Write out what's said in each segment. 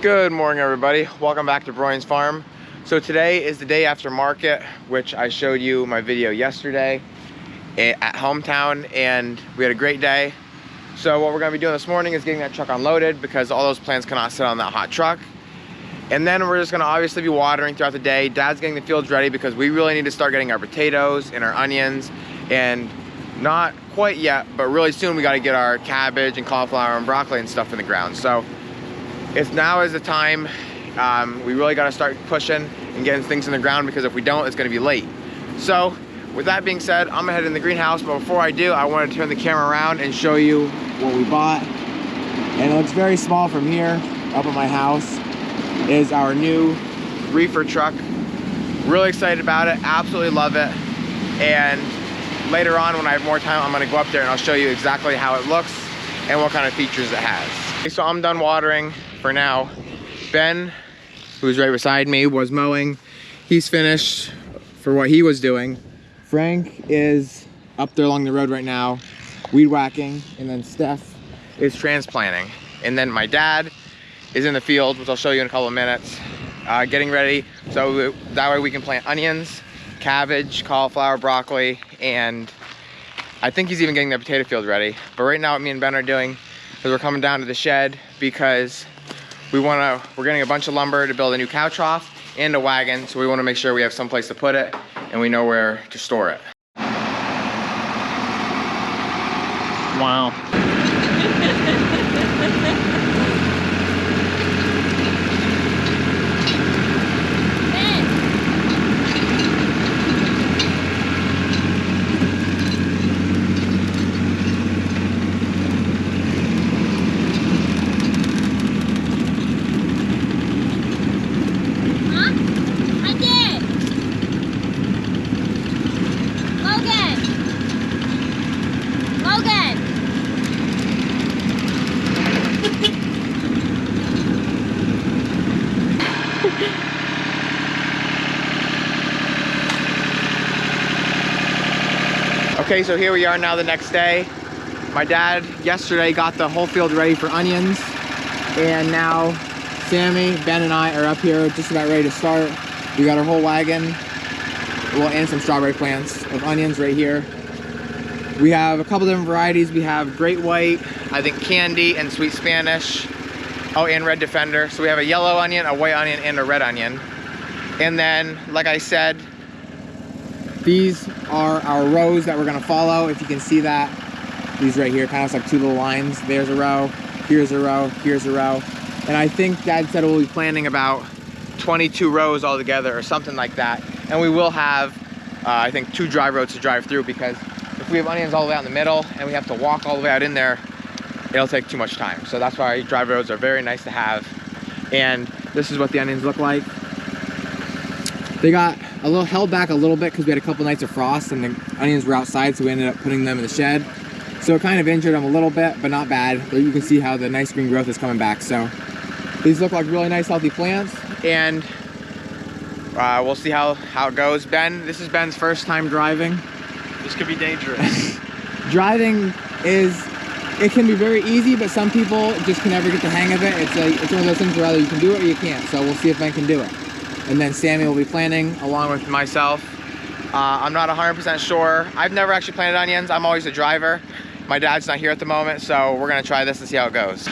Good morning, everybody. Welcome back to Broyns Farm. So today is the day after market, which I showed you my video yesterday at Hometown, and we had a great day. So what we're gonna be doing this morning is getting that truck unloaded because all those plants cannot sit on that hot truck. And then we're just gonna obviously be watering throughout the day. Dad's getting the fields ready because we really need to start getting our potatoes and our onions, and not quite yet, but really soon we gotta get our cabbage and cauliflower and broccoli and stuff in the ground. So if now is the time, we really gotta start pushing and getting things in the ground, because if we don't, it's gonna be late. So with that being said, I'm gonna head in the greenhouse, but before I do, I wanna turn the camera around and show you what we bought. And it looks very small from here, up at my house, is our new reefer truck. Really excited about it, absolutely love it. And later on, when I have more time, I'm gonna go up there and I'll show you exactly how it looks and what kind of features it has. Okay, so I'm done watering for now. Ben, who's right beside me, was mowing. He's finished for what he was doing. Frank is up there along the road right now, weed whacking, and then Steph is transplanting. And then my dad is in the field, which I'll show you in a couple of minutes, getting ready so that way we can plant onions, cabbage, cauliflower, broccoli, and I think he's even getting the potato field ready. But right now what me and Ben are doing is we're coming down to the shed because we're getting a bunch of lumber to build a new cow trough and a wagon, so we want to make sure we have some place to put it and we know where to store it. Wow. Okay, so here we are now the next day. My dad yesterday got the whole field ready for onions, and now Sammy, Ben, and I are up here just about ready to start. We got our whole wagon, well, and some strawberry plants of onions right here. We have a couple different varieties. We have Great White, I think Candy, and Sweet Spanish. Oh, and Red Defender. So we have a yellow onion, a white onion, and a red onion. And then, like I said, these are our rows that we're gonna follow. If you can see that, these right here, kind of like two little lines. There's a row, here's a row, here's a row. And I think Dad said we'll be planting about 22 rows altogether or something like that. And we will have, I think, 2 drive roads to drive through, because if we have onions all the way out in the middle and we have to walk all the way out in there, it'll take too much time. So that's why drive roads are very nice to have. And this is what the onions look like. They got a little held back a little bit because we had a couple nights of frost and the onions were outside, so we ended up putting them in the shed. So it kind of injured them a little bit, but not bad. But you can see how the nice green growth is coming back. So these look like really nice, healthy plants, and we'll see how it goes. Ben, this is Ben's first time driving. This could be dangerous. Driving it can be very easy, but some people just can never get the hang of it. It's one of those things where either you can do it or you can't. So we'll see if Ben can do it. And then Sammy will be planting along with myself. I'm not 100% sure. I've never actually planted onions. I'm always a driver. My dad's not here at the moment, so we're gonna try this and see how it goes.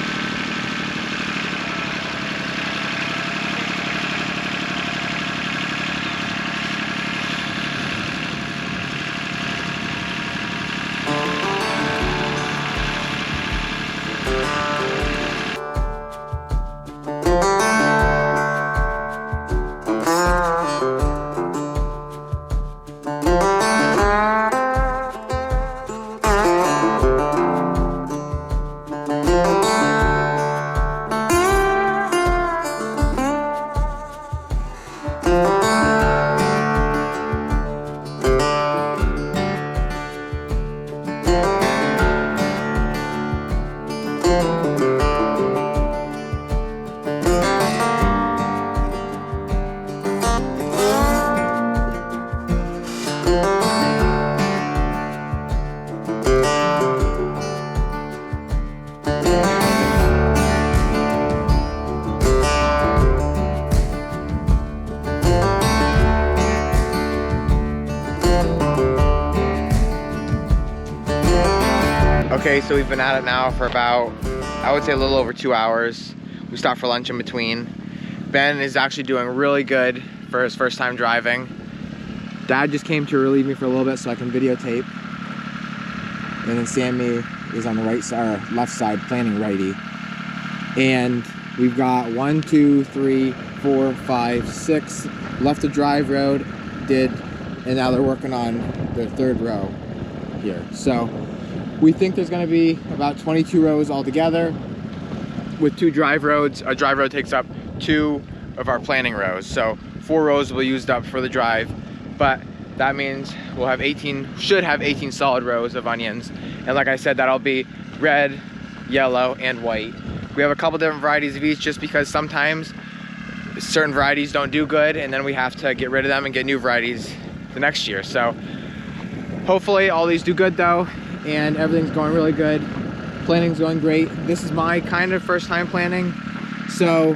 Okay, so we've been at it now for about, I would say a little over 2 hours. We stopped for lunch in between. Ben is actually doing really good for his first time driving. Dad just came to relieve me for a little bit so I can videotape. And then Sammy is on the right side, or left side, planning righty. And we've got 1, 2, 3, 4, 5, 6 left to drive road, and now they're working on the 3rd row here. So we think there's gonna be about 22 rows altogether with 2 drive roads. A drive road takes up 2 of our planning rows. So 4 rows will be used up for the drive, but that means we'll have 18, should have 18 solid rows of onions. And like I said, that'll be red, yellow, and white. We have a couple different varieties of each just because sometimes certain varieties don't do good and then we have to get rid of them and get new varieties the next year. So hopefully all these do good though, and everything's going really good. Planning's going great. This is my kind of first time planning. So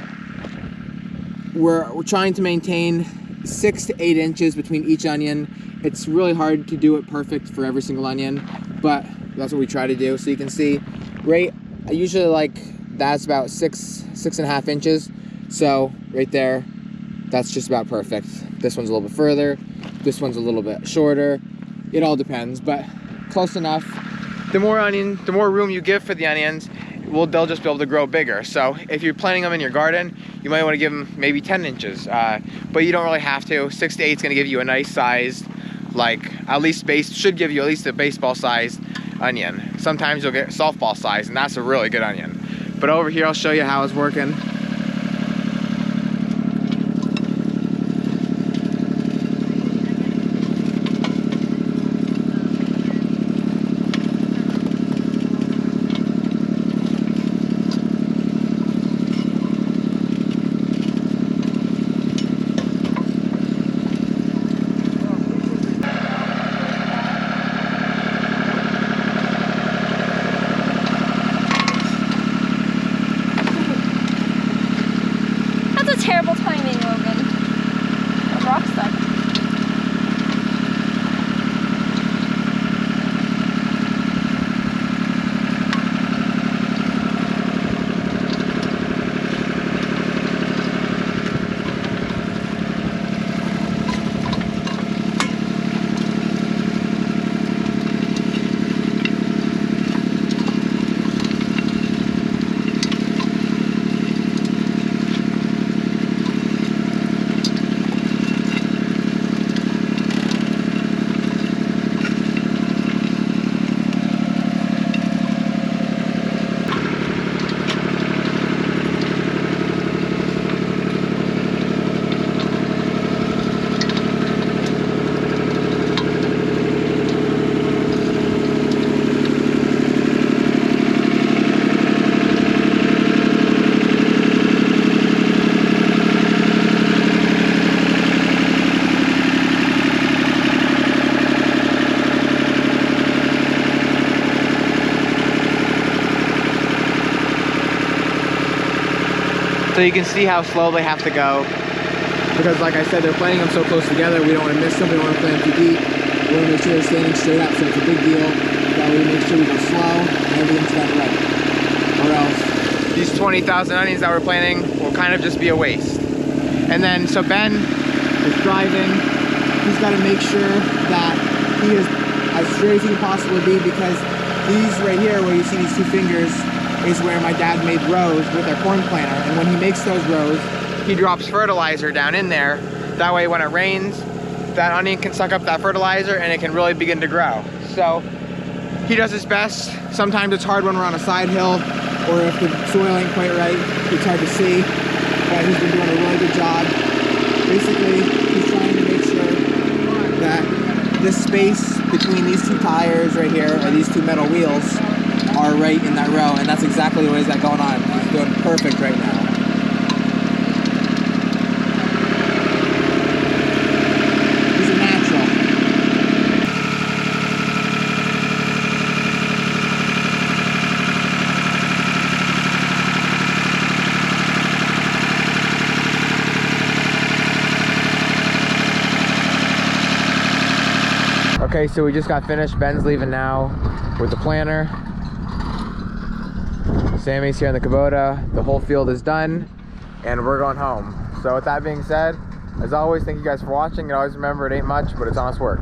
we're trying to maintain 6 to 8 inches between each onion. It's really hard to do it perfect for every single onion, but that's what we try to do. So you can see, right, I usually like, that's about 6.5 inches. So right there, that's just about perfect. This one's a little bit further. This one's a little bit shorter. It all depends, but close enough. The more room you give for the onions, they'll just be able to grow bigger. So if you're planting them in your garden, you might want to give them maybe 10 inches, but you don't really have to. 6 to 8 is going to give you a nice sized, like should give you at least a baseball sized onion. Sometimes you'll get softball size, and that's a really good onion. But over here, I'll show you how it's working. Terrible timing, Logan. A rock star. So you can see how slow they have to go, because like I said, they're planting them so close together. We don't want to miss them. We don't want to plant them too deep. We want to make sure they're standing straight up, so it's a big deal. That way we make sure we go slow and everything's done right. Or else these 20,000 onions that we're planting will kind of just be a waste. And then, so Ben is driving. He's got to make sure that he is as straight as he can possibly be, because these right here, where you see these 2 fingers, is where my dad made rows with our corn planter. And when he makes those rows, he drops fertilizer down in there. That way when it rains, that onion can suck up that fertilizer and it can really begin to grow. So he does his best. Sometimes it's hard when we're on a side hill, or if the soil ain't quite right, it's hard to see. But he's been doing a really good job. Basically, he's trying to make sure that this space between these 2 tires right here, or these 2 metal wheels, are right in that row, and that's exactly what he's got going on. He's doing perfect right now. He's a natural. Okay, so we just got finished. Ben's leaving now with the planter. Sammy's here in the Kubota. The whole field is done and we're going home. So with that being said, as always, thank you guys for watching, and always remember, it ain't much, but it's honest work.